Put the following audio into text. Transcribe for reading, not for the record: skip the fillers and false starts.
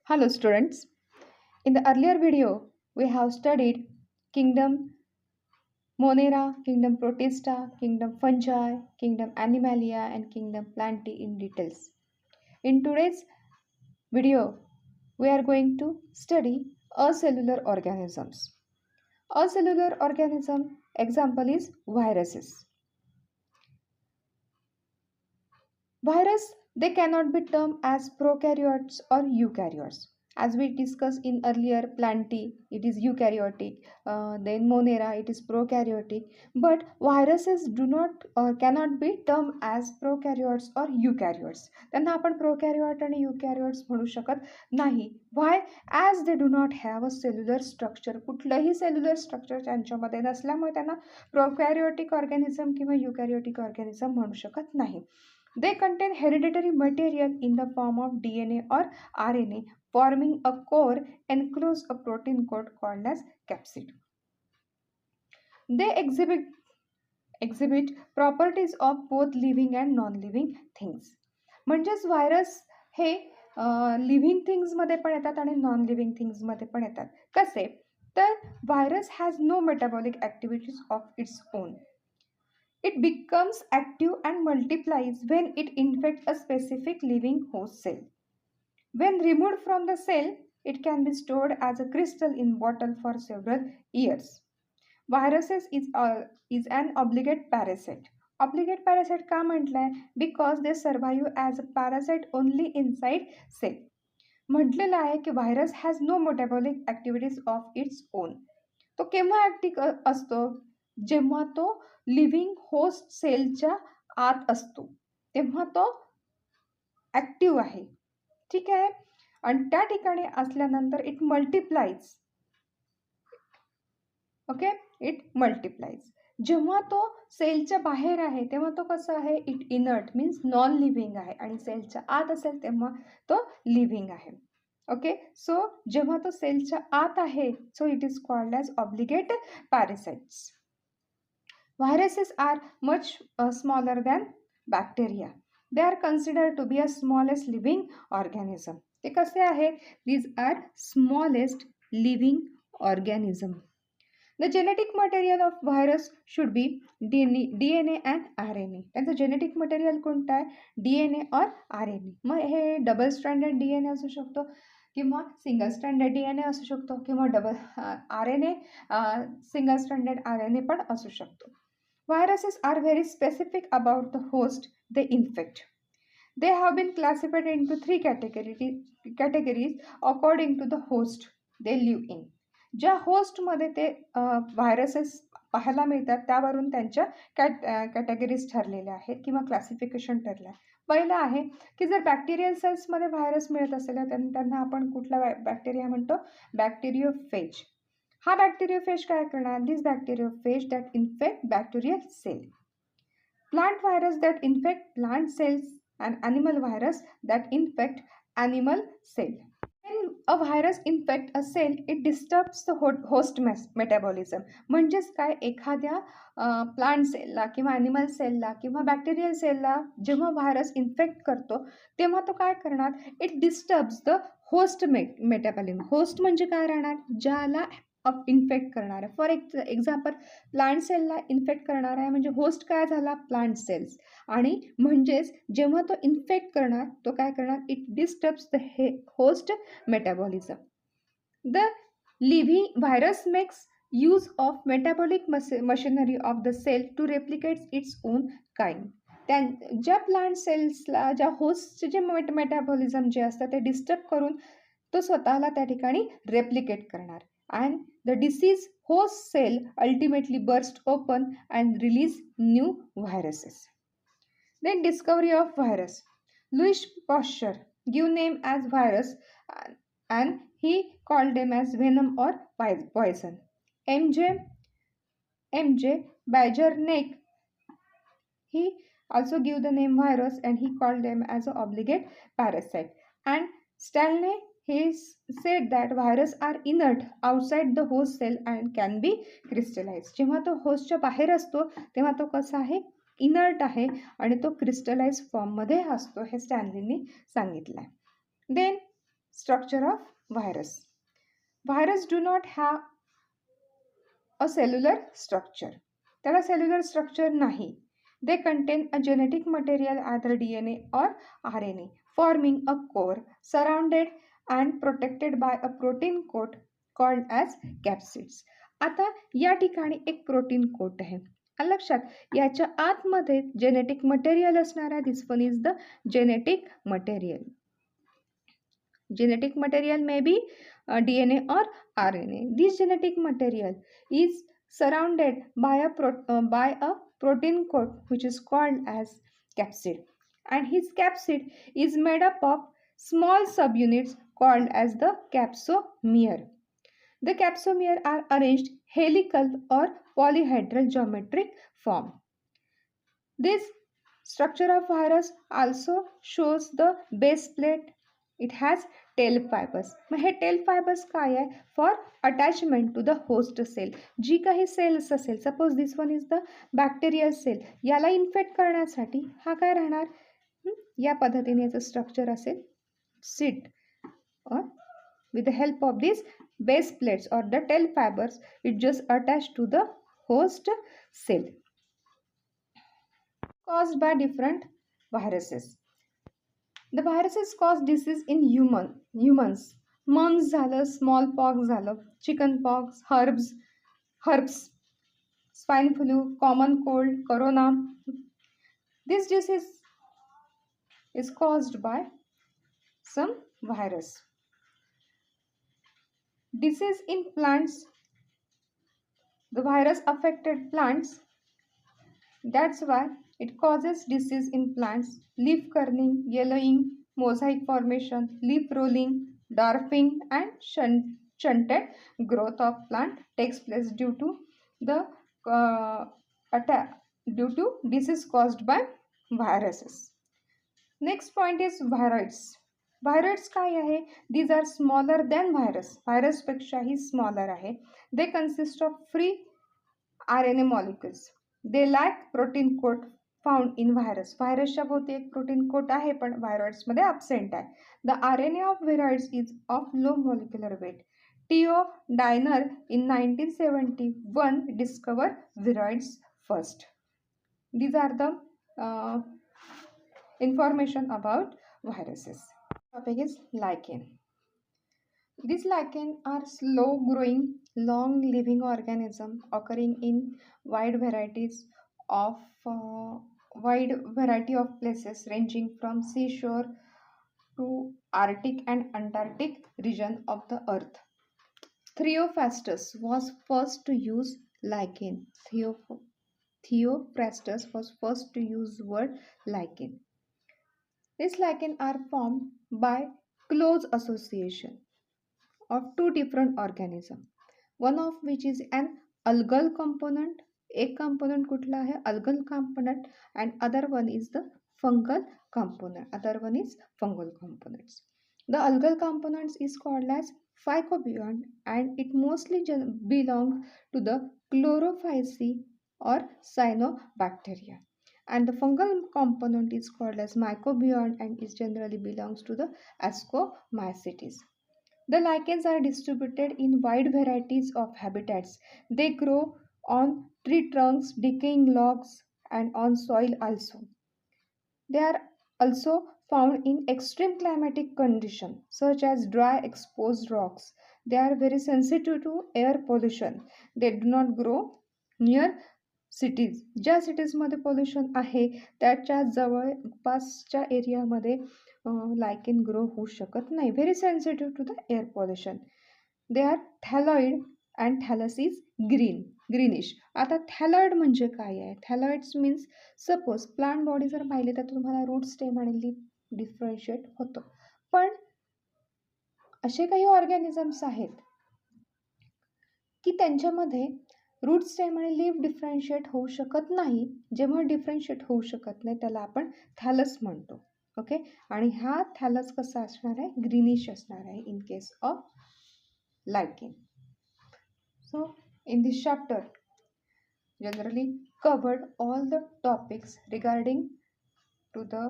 Hello students. In the earlier video, we have studied kingdom Monera, kingdom Protista, kingdom Fungi, kingdom Animalia and kingdom Plantae in details. In today's video, we are going to study acellular organisms. Acellular organism example is viruses. Virus, they cannot be termed as prokaryotes or eukaryotes. As we discussed in earlier Plantae, it is eukaryotic. Then Monera, it is prokaryotic. But viruses do not or cannot be termed as prokaryotes or eukaryotes. त्यांना आपण prokaryote आणि eukaryotes म्हणू शकत नाही. Why? As they do not have a cellular structure. कुठलंही cellular structure त्यांच्यामध्ये नसल्यामुळे त्यांना prokaryotic organism किंवा eukaryotic organism म्हणू शकत नाही. They contain hereditary material in the form of DNA or RNA, forming a core enclosed a protein coat called as capsid. They exhibit properties of both living and non-living things. म्हणजेच virus हे living थिंग्समध्ये पण येतात आणि non living थिंग्समध्ये पण येतात. कसे? तर virus has no metabolic activities of its own. It becomes active and multiplies when it infects a specific living host cell. When removed from the cell, it can be stored as a crystal in bottle for several years. Viruses is an obligate parasite. Obligate parasite का म्हटलंय? Because they survive as a parasite only inside cell. म्हटलेलं आहे की virus has no metabolic activities of its own. तो केव्हा active असतो? जेव्हा तो लिव्हिंग होस्ट सेलच्या आत असतो तेव्हा तो ॲक्टिव्ह आहे. ठीक आहे. आणि त्या ठिकाणी असल्यानंतर इट मल्टिप्लाइज. Okay, it मल्टिप्लाइज. जेव्हा तो सेलच्या बाहेर आहे तेव्हा तो कसा आहे? It inert means non living आहे आणि सेलच्या आत असेल तेव्हा तो लिव्हिंग आहे. ओके, सो जेव्हा तो सेलच्या आत आहे so it is called as obligate parasites. Viruses are much smaller than bacteria. They are considered to be a smallest living organism. ते कसे आहेत? These are smallest living organism. The genetic material of virus should be DNA and RNA. त्यांचं genetic material कोणतं आहे? DNA और RNA. मग हे double stranded DNA असू शकतो किंवा सिंगल स्ट्रँडेड DNA असू शकतो किंवा double RNA single stranded RNA पण असू शकतो. Viruses are very specific about the host they infect. They have been classified into three categories according to the host they live in. ज्या होस्टमध्ये ते viruses पाहायला मिळतात त्यावरून त्यांच्या कॅटेगरीज ठरलेल्या आहेत किंवा क्लासिफिकेशन ठरलं आहे. पहिलं आहे की जर बॅक्टेरियल सेल्समध्ये व्हायरस मिळत असेल तर त्यांना आपण कुठला बॅक्टेरिया म्हणतो? बॅक्टेरियोफेज. हा बॅक्टेरियोफेज काय करणार? This bacteriophage that infect bacterial cell. Plant virus that infect plant cells and animal virus that infect animal cell. When a virus infect a cell, it disturbs the host metabolism. म्हणजेच काय? एखाद्या plant सेलला किंवा animal सेलला किंवा bacterial सेलला जेव्हा virus infect करतो तेव्हा तो काय करणार? It disturbs the host metabolism. Host म्हणजे काय राहणार? ज्याला इन्फेक्ट करणार आहे. फॉर एक्झाम्पल प्लांट सेलला इन्फेक्ट करणार आहे म्हणजे होस्ट काय झाला? Plant cells. आणि म्हणजेच जेव्हा तो इन्फेक्ट करणार तो काय करणार? It disturbs the host metabolism. The living virus makes use of metabolic machinery of the cell to replicate its own kind. ज्या प्लांट सेल्सला ज्या होस्टचे जे मेटाबॉलिझम जे असतं ते डिस्टर्ब करून तो स्वतःला त्या ठिकाणी रेप्लिकेट करणार. And the disease host cell ultimately burst open and release new viruses. Then discovery of virus. Louis Pasteur gave name as virus and he called them as venom or poison. M.J. Bajerneck, he also gave the name virus and he called them as an obligate parasite. And Stanley, he said that viruses are inert outside the host cell and can be crystallized. जेव्हा तो होस्टच्या बाहेर असतो तेव्हा तो कसा आहे? Inert आहे आणि तो क्रिस्टलाइज फॉर्ममध्ये असतो हे स्टॅनलीने सांगितलं आहे. Then structure of virus. Virus do not have a cellular structure. त्याला cellular structure नाही. They contain a genetic material, either DNA or RNA, forming a core surrounded and protected by a protein coat called as capsids. आता या ठिकाणी एक protein coat आहे. लक्षात याच्या आतमध्ये जेनेटिक मटेरियल असणार आहे. This one is the genetic material. Genetic material may be DNA or RNA. This genetic material is surrounded by a protein coat which is called as capsid, and his capsid is made up of small subunits called as the capsomere. The capsomere are arranged helical or polyhedral geometric form. This structure of virus also shows the base plate. It has tail fibers. मग हे tail fibers काय आहे? For attachment to the host cell. जी काही cells असेल, suppose this one is the bacterial cell, याला infect करण्यासाठी हा काय राहणार? या पद्धतीने याचं स्ट्रक्चर असेल. सिट और with the help of these base plates or the tail fibers, it just attached to the host cell. Caused by different viruses. The viruses cause disease in humans. Mumps झालं, small pox झालं, chicken pox, herbs, swine flu, common cold, corona. This disease is caused by some virus. Disease in plants. The virus affected plants. That's why it causes disease in plants. Leaf curling, yellowing, mosaic formation, leaf rolling, dwarfing, and shunted growth of plant takes place due to the due to disease caused by viruses. Next point is viroids. Viroids काय आहे? These are smaller than virus. Virus पेक्षाही smaller आहे. They consist of free RNA molecules. They lack protein coat found in virus. व्हायरसच्या भोवती एक protein coat आहे पण व्हायरॉइड्समध्ये absent आहे. The RNA of viroids is of low molecular weight. T.O. Diner in 1971 discovered viroids first. These are the information about viruses. Topic is lichen. These lichen are slow growing, long living organisms occurring in wide variety of places ranging from seashore to Arctic and Antarctic region of the earth. Theophrastus was first to use lichen. Theophrastus was first to use word lichen. These lichen are formed by close association of two different organisms, one of which is an algal component. एक component कुठला आहे? Algal component, and other one is the fungal component. Other one is fungal components. The algal components is called as phycobion, and it mostly belongs to the chlorophyceae or cyanobacteria. And the fungal component is called as mycobion and is generally belongs to the Ascomycetes. The lichens are distributed in wide varieties of habitats. They grow on tree trunks, decaying logs, and on soil also. They are also found in extreme climatic conditions such as dry exposed rocks. They are very sensitive to air pollution. They do not grow near cities. ज्या सिटीजमध्ये pollution आहे त्याच्या जवळपासच्या एरियामध्ये लायकेन grow होऊ शकत नाही. Very sensitive to the air pollution. They are thalloid and thallus is greenish. आता thalloid म्हणजे काय आहे? Thalloids means suppose plant body जर पाहिली तर तुम्हाला रूट स्टेम आणि लीफ डिफरन्शिएट होतं. पण असे काही ऑर्गॅनिझम्स आहेत की त्यांच्यामध्ये रूट स्टेम आणि लीफ डिफरन्शिएट होऊ शकत नाही. जेव्हा डिफरन्शिएट होऊ शकत नाही त्याला आपण थॅलस म्हणतो. ओके. आणि हा थॅलस कसा असणार आहे? ग्रीनिश असणार आहे in case of lichen. So in this chapter generally covered all the topics regarding to the